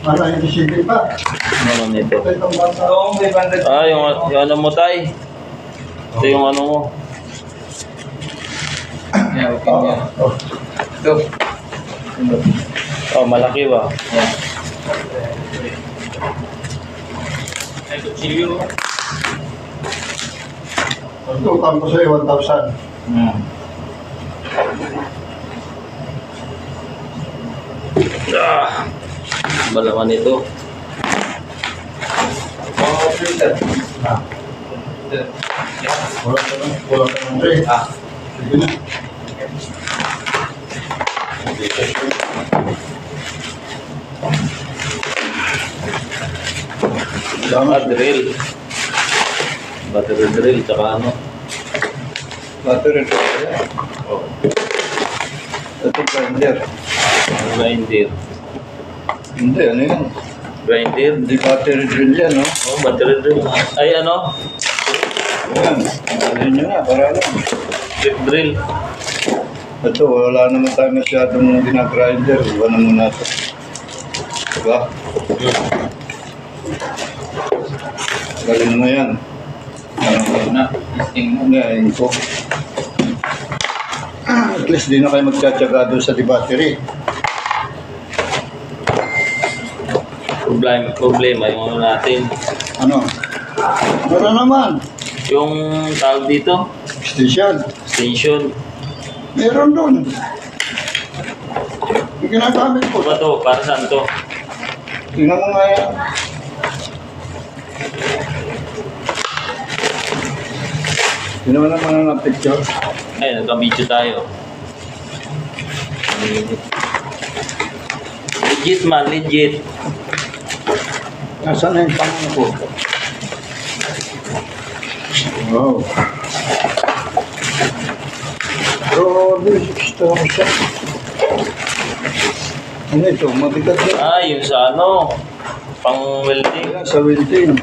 Ano, hindi sige pa. Ano nito? Itong bata. Oo, may bandit. Ah, yung ano mo, tay? Ito yung ano mo. Yan, okay niya. Ito. Oh, malaki ba? Yan. Ay, kutsilyo. Tutang ko sa'yo, 1,000. Ah, balaman ito. Oo, filter. Ah, Filter. Yan. wala ka ng tray. Ah. Sige na. Ah, drill. Battery drill, tsaka ano. Battery. Oh, Ito grinder. grinder. Hindi, ano yan? Grinder. Hindi battery drill yan, no? Oh, battery drill. Ay, ano? Yan. Ano nyo na, para lang. Strip drill. Ito, wala naman tayo masyadong ginagrinder. Iba na muna ito. Diba? Galing mo yan. Ano na? Testing mo. Ngayon ko. At least di na kayo magtsatsaga doon sa battery. Problema yung ano natin. Ano? Meron naman. Yung tawag dito, Station. extension. Meron doon. Yung ginagamit ko. Ano ba to? Para saan to? Tingnan mo nga yan. Yun naman ang mga picture. Ay, nagka-video tayo. Legit man, legit. Nasaan na yung pangalan ko? Wow. Grabe, gusto ko siya. Ano ito? Mabigat yan. Ah, yung sa ano, pang welding. Ayan, sa welding.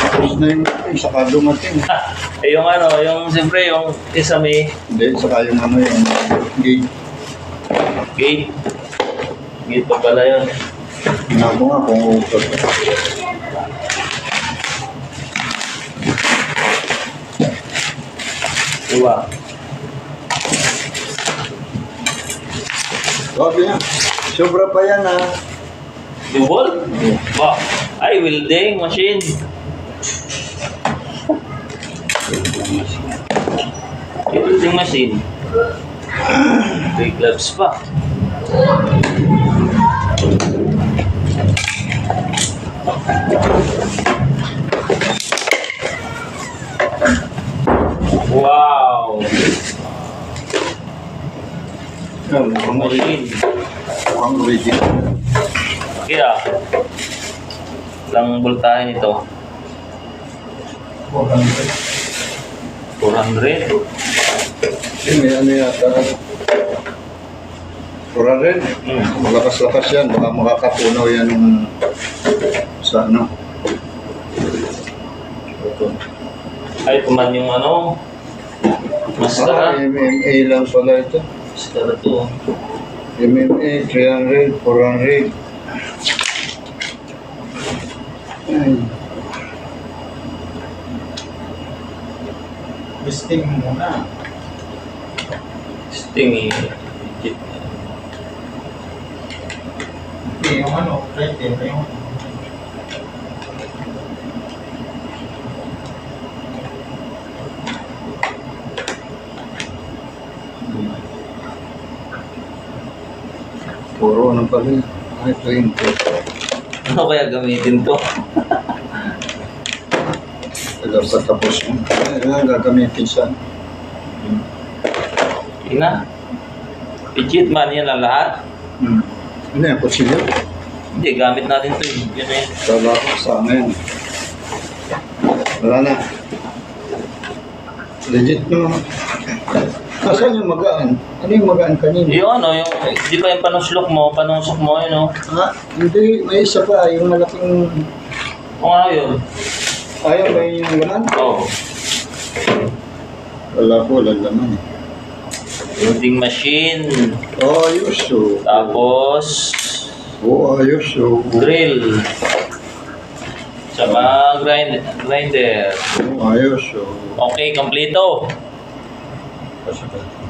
Tapos na yung welding, saka dumating. Eh, yung ano, yung siyempre, yung isa may Hindi, saka yung ano yung gate. gate. Gate pa pala yun. Tingnan mo nga kung ukot. Diba? Grabe yan. Sobra pa yan ha. Double? Wow. Ay, welding machine. Welding machine. May gloves pa. Wow! Yan, mukhang Machine. original. Kaya, ilang voltahe nito? 400. May ano yata. Pura rin. Malakas-lakas yan. Baka makakapunaw yan sa ano. Ito. Ay, kuman yung ano, mascara. MMA lang pala ito. Mascara to. MMA, 300, 400. Ay. Listing muna. Sting eh. Legit. Hindi, yung ano, right there, yung... Puro ano pala yun. Ay, 20. Ano kaya gamitin to? Kaya sa tapos mo. Ay, gagamitin siya. Ina. Legit man yan ang lahat. Ano yan, kutsilyo? Hindi, gamit natin to eh. Yun eh. Kala ko sa amin. Wala na. Legit no. Nasaan yung magaan? Ano yung magaan kanina? Yung ano, yung, di ba yung panusok mo, yun o. Ha? Hindi, may isa pa. Yung malaking... Kung ano yun? Ayaw ba yung ganan? Oo. Wala po, wala naman eh. Welding machine. Oh, yuso. Tapos, Oo, ayos. Oo, Drill. Tsaka grinder. oo, ayos. Oo. Okay, kompleto. Basta-